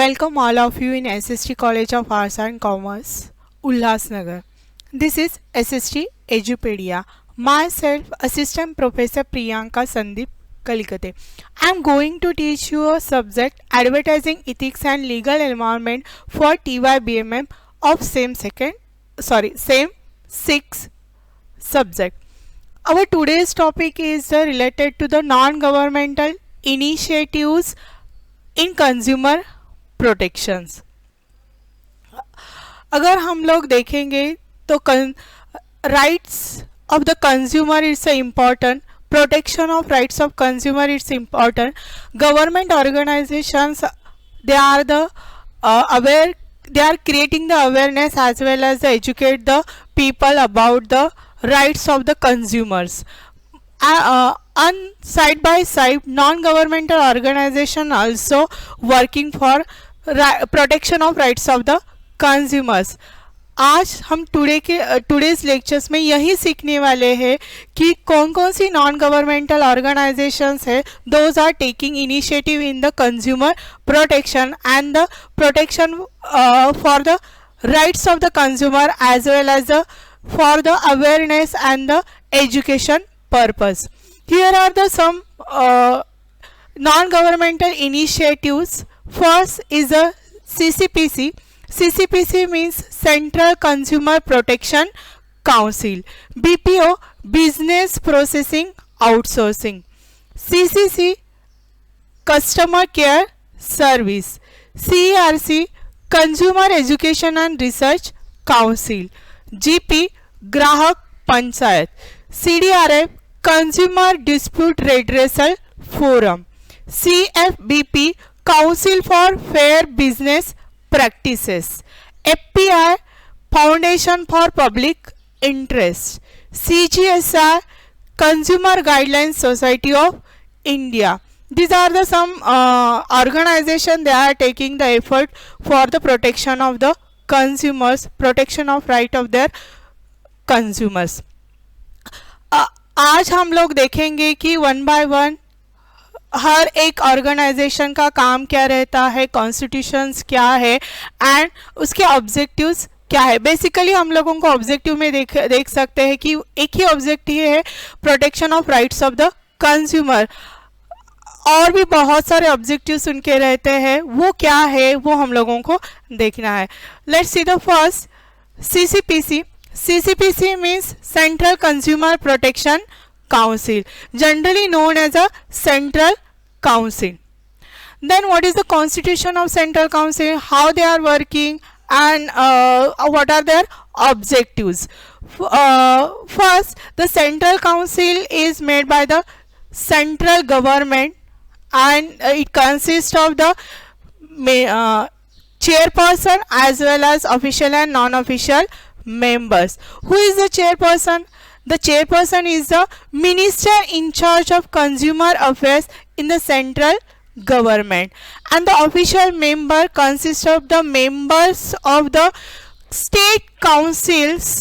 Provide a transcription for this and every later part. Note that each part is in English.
Welcome all of you in SST College of Arts and Commerce, Ulhasnagar. This is SST Edupedia. Myself, Assistant Professor Priyanka Sandeep Kalikate. I am going to teach you a subject Advertising Ethics and Legal Environment for TYBMM of same 6 subject. Our today's topic is related to the non-governmental initiatives in consumer protections. अगर हम लोग देखेंगे तो rights of the consumer it's important, protection of rights of consumer it's important. Government organisations they are creating the awareness as well as educate the people about the rights of the consumers. On side by side, non-governmental organization also working for protection of rights of the consumers. आज हम today's lectures में यही सीखने वाले हैं कि कौन कौन सी नॉन गवर्नमेंटल ऑर्गेनाइजेशंस है those are taking initiative in the consumer protection and the protection for the rights of the consumer as well as for the awareness and the education purpose. Here are the some non governmental initiatives. First is a CCPC. CCPC means Central Consumer Protection Council. BPO, Business Processing Outsourcing. CCC, Customer Care Service. CERC, Consumer Education and Research Council. GP, Grahak Panchayat. CDRF, Consumer Dispute Redressal Forum. CFBP, Council for Fair Business Practices. FPI, Foundation for Public Interest. CGSR, Consumer Guidelines Society of India. These are the some organization they are taking the effort for the protection of the consumers, protection of right of their consumers. आज हम लोग देखेंगे कि one by one हर एक organisation का काम क्या रहता है, कॉन्स्टिट्यूशंस क्या है एंड उसके ऑब्जेक्टिव्स क्या है. बेसिकली हम लोगों को ऑब्जेक्टिव में देख सकते हैं कि एक ही ऑब्जेक्टिव है protection of rights of the consumer. और भी बहुत सारे ऑब्जेक्टिव्स उनके रहते हैं, वो क्या है वो हम लोगों को देखना है. Let's see the first CCPC. CCPC means central consumer protection Council, generally known as a Central Council. Then what is the constitution of Central Council, how they are working and what are their objectives. First, the Central Council is made by the central government and it consists of the chairperson as well as official and non-official members. Who is the chairperson? The chairperson is the minister in charge of consumer affairs in the central government, and the official member consists of the members of the state councils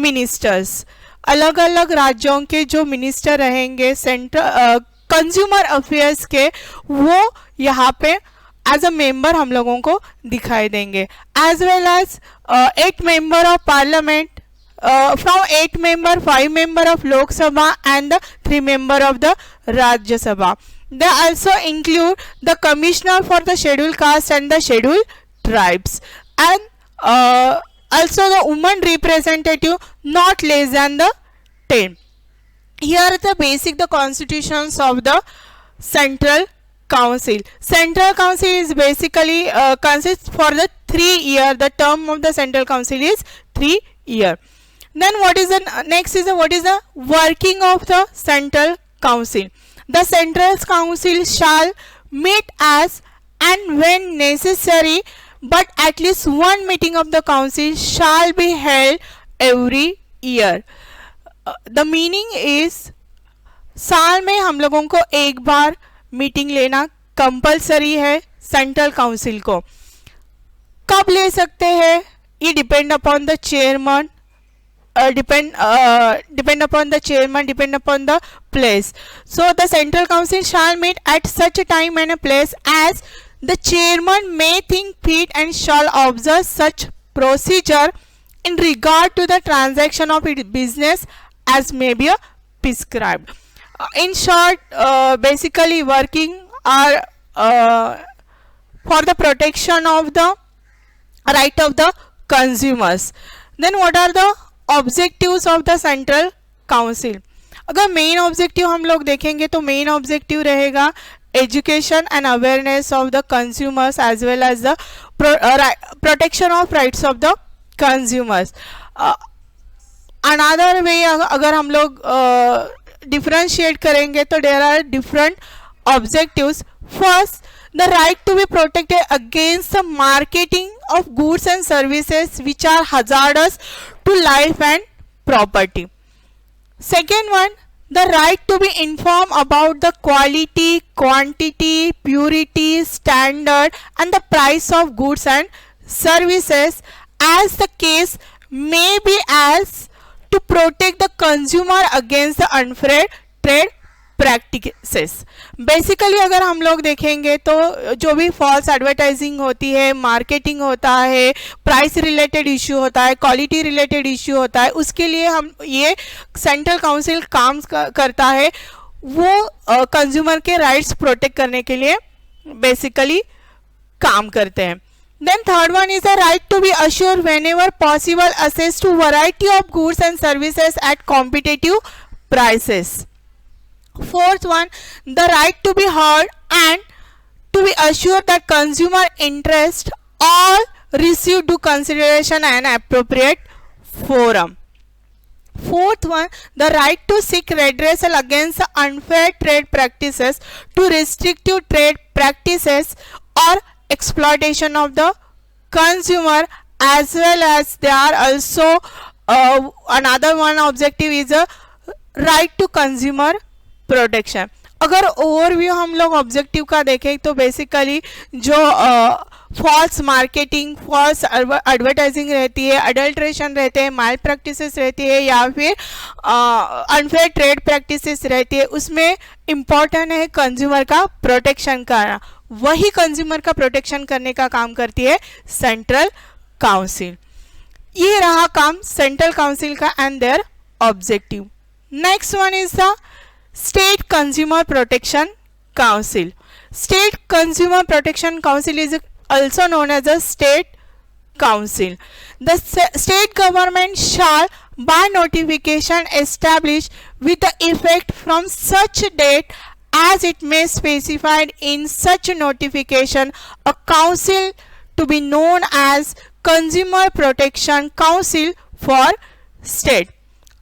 ministers. अलग अलग राज्यों के जो minister रहेंगे central consumer affairs के, वो यहाँ पे एज अ मेंबर हम लोगों को दिखाई देंगे. As well as 8 member of parliament. From 8 member, 5 member of Lok Sabha and the 3 member of the Rajya Sabha. They also include the commissioner for the scheduled caste and the scheduled tribes, and also the woman representative not less than the 10. Here are the basic the constitutions of the Central Council. Central Council is basically consists for the 3 year. The term of the Central Council is 3 year. Then what is the next is what is the working of the Central Council. The Central Council shall meet as and when necessary, but at least one meeting of the council shall be held every year. The meaning is साल में हम लोगों को एक बार meeting लेना compulsory है central council को. कब ले सकते हैं ये depend upon the chairman, depend upon the chairman, depend upon the place. So the Central Council shall meet at such a time and a place as the chairman may think fit and shall observe such procedure in regard to the transaction of its business as may be prescribed. In short, basically working are for the protection of the right of the consumers. Then what are the objectives of the central council? अगर main objective हम लोग देखेंगे तो main objective रहेगा education and awareness of the consumers as well as the protection of rights of the consumers. Another way अगर हम लोग differentiate करेंगे तो there are different objectives. First, the right to be protected against the marketing of goods and services which are hazardous to life and property. Second one, the right to be informed about the quality, quantity, purity, standard and the price of goods and services as the case may be, as to protect the consumer against the unfair trade practices. Basically अगर हम लोग देखेंगे तो जो भी false advertising होती है, marketing होता है, प्राइस रिलेटेड इश्यू होता है, क्वालिटी रिलेटेड इश्यू होता है, उसके लिए हम ये सेंट्रल काउंसिल काम करता है, वो कंज्यूमर के राइट्स प्रोटेक्ट करने के लिए बेसिकली काम करते हैं. Then third one is the right to be assured whenever possible access to variety of goods and services at competitive prices. Fourth one, the right to be heard and to be assured that consumer interest all receive due consideration and appropriate forum. Fourth one, the right to seek redressal against unfair trade practices, to restrictive trade practices or exploitation of the consumer, as well as there are also another one objective is a right to consumer protection. अगर overview हम लोग objective का देखें तो basically जो false marketing, false advertising रहती है, adulteration रहते हैं, माल प्रैक्टिसेस रहती है या फिर अनफेयर ट्रेड प्रैक्टिसेस रहती है, उसमें इम्पॉर्टेंट है कंज्यूमर का प्रोटेक्शन करना. वही कंज्यूमर का प्रोटेक्शन करने का काम करती है सेंट्रल काउंसिल. ये रहा काम सेंट्रल काउंसिल का and there objective. Next one is the State Consumer Protection Council. State Consumer Protection Council is also known as a State Council. The state government shall by notification establish with the effect from such date as it may specified in such notification a council to be known as Consumer Protection Council for State.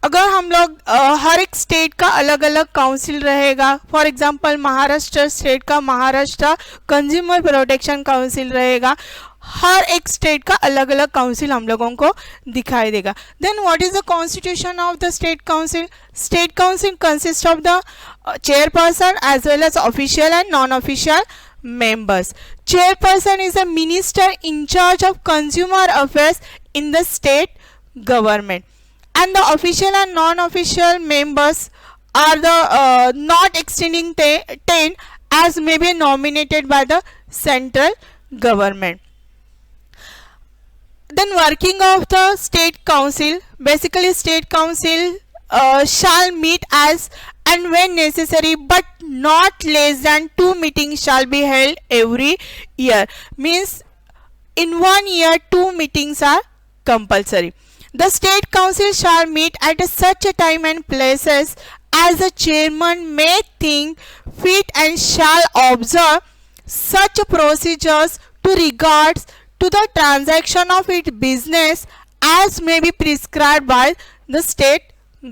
अगर हम लोग हर एक state का अलग अलग council रहेगा, for example Maharashtra state का Maharashtra consumer protection council रहेगा, हर एक स्टेट का अलग अलग काउंसिल हम लोगों को दिखाई देगा. Then what is the constitution of the state council? State council consist of the chairperson as well as official and non-official members. Chairperson is a minister in charge of consumer affairs in the state government. And the official and non-official members are the not exceeding 10 as may be nominated by the central government. Then working of the state council, basically state council shall meet as and when necessary but not less than 2 meetings shall be held every year. Means in 1 year 2 meetings are compulsory. The state council shall meet at such a time and places as the chairman may think fit and shall observe such procedures to regards to the transaction of its business as may be prescribed by the state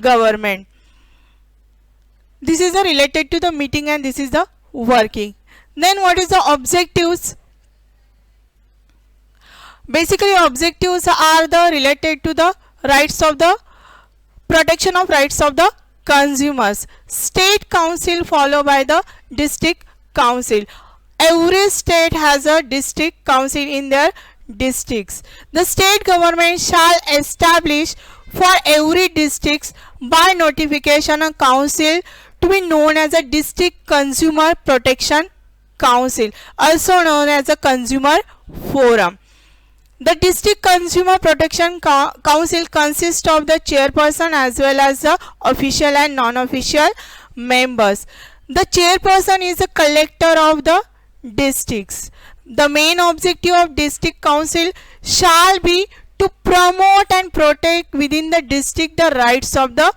government. This is related to the meeting and this is the working. Then what is the objectives? Basically objectives are the related to the rights of the protection of rights of the consumers. State council followed by the district council. Every state has a district council in their districts. The state government shall establish for every district by notification a council to be known as a district consumer protection council, also known as a consumer forum. The district consumer protection council consists of the chairperson as well as the official and non-official members. The chairperson is the collector of the districts. The main objective of district council shall be to promote and protect within the district the rights of the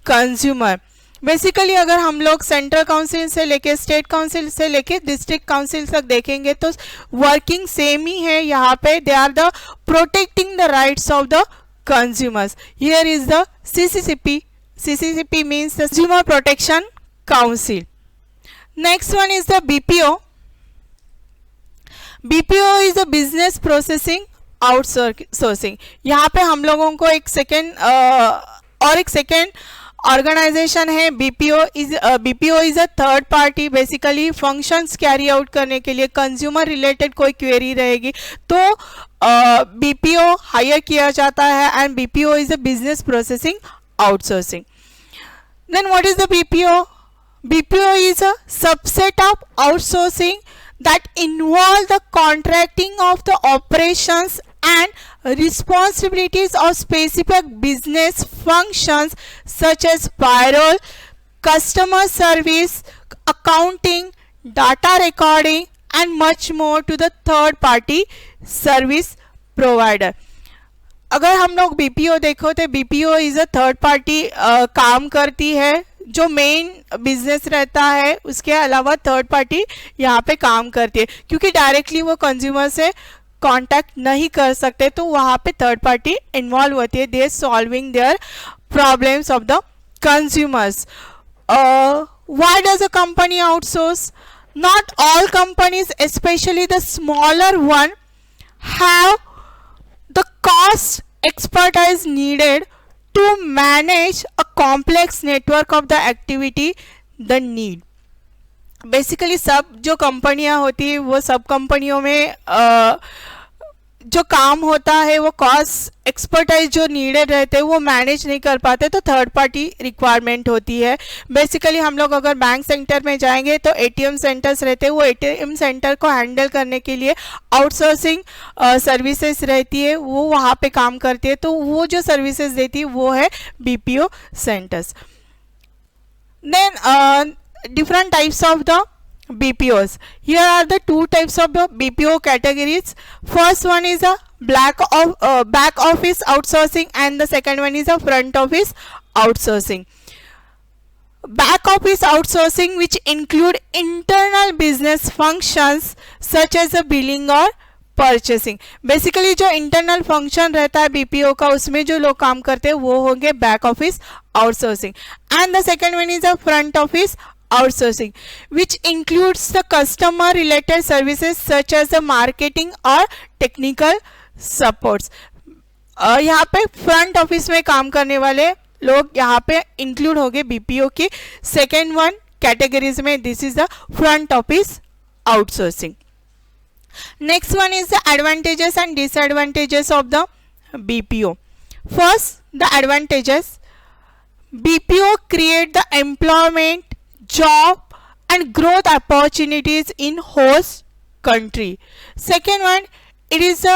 consumer. Basically अगर हम लोग central council से लेके state council से लेके district council तक देखेंगे तो वर्किंग सेम ही है यहाँ पे. They are the protecting the rights of the consumers. Here is the CCCP. CCCP means the Consumer Protection Council. Next one is the BPO. BPO is the Business Processing Outsourcing. यहाँ पे हम लोगों को एक second organisation है. BPO is a third party. Basically functions carry out करने के लिए कंज्यूमर रिलेटेड कोई क्वेरी रहेगी तो BPO हायर किया जाता है and BPO is a business processing outsourcing. Then what is the BPO? BPO is a subset of outsourcing that involve the contracting of the operations and responsibilities of specific business functions such as payroll, customer service, accounting, data recording and much more to the third party service provider. अगर हम लोग BPO देखो तो BPO is a third party काम करती है. जो main business रहता है उसके अलावा थर्ड पार्टी यहाँ पे काम करती है क्योंकि डायरेक्टली वो कंज्यूमर से कांटेक्ट नहीं कर सकते तो वहाँ पे थर्ड पार्टी इन्वॉल्व होती है. They solving their problems of the consumers. Why does a company outsource? Not all companies specially the smaller one have the cost expertise needed to manage a complex network of the activity the need. Basically सब जो कंपनियां होती है वो सब कंपनियों में जो काम होता है वो कॉस्ट एक्सपर्टाइज जो नीडेड रहते हैं वो मैनेज नहीं कर पाते तो थर्ड पार्टी रिक्वायरमेंट होती है. बेसिकली हम लोग अगर बैंक सेक्टर में जाएंगे तो ATM सेंटर्स रहते हैं. वो ATM सेंटर को हैंडल करने के लिए आउटसोर्सिंग सर्विसेज रहती है वो वहाँ पे काम करती है तो वो जो सर्विसेज देती है वो है BPO centres. Then different types of the BPOs. Here are the two types of the BPO categories. First one is a back office outsourcing and the second one is a front office outsourcing. Back office outsourcing which include internal business functions such as the billing or purchasing. Basically जो internal function रहता है BPO का उसमें जो लोग काम करते हैं वो होंगे back office outsourcing. And the second one is a front office outsourcing which includes the customer related services such as the marketing or technical supports. यहाँ पे फ्रंट ऑफिस में काम करने वाले लोग यहाँ पे इंक्लूड हो गए BPO की सेकेंड वन कैटेगरीज में. This is the front office outsourcing. Next one is the advantages and disadvantages of the BPO. First, the advantages. BPO create the employment, job and growth opportunities in host country. Second one, it is a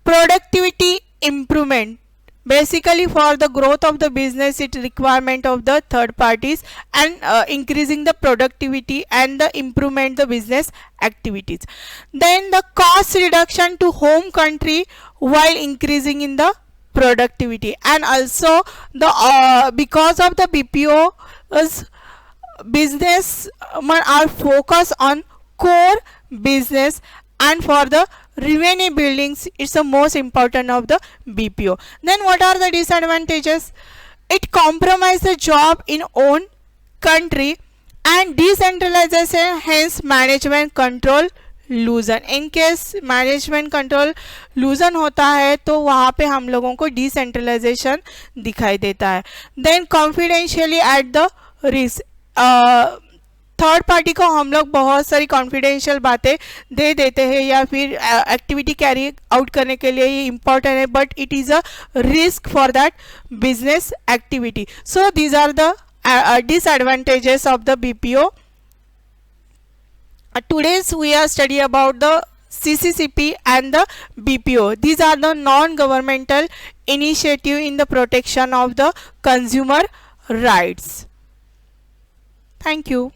productivity improvement. Basically for the growth of the business it requirement of the third parties and increasing the productivity and the improvement the business activities. Then the cost reduction to home country while increasing in the productivity. And also the because of the BPO's business are focused on core business and for the revenue buildings it's the most important of the BPO. Then what are the disadvantages? It compromises the job in own country and decentralization, hence management control loosen. In case management control loosen होता है तो वहाँ पे हम लोगों को decentralization दिखाई देता है. Then confidentially at the risk. Third party को हम लोग बहुत सारी कॉन्फिडेंशियल बातें दे देते हैं या फिर एक्टिविटी कैरी आउट करने के लिए ये इम्पॉर्टेंट है but it is a risk for that business activity. So these are the disadvantages of the BPO. Today's we are study about the CCCP and the BPO. These are the non-governmental initiative in the protection of the consumer rights. Thank you.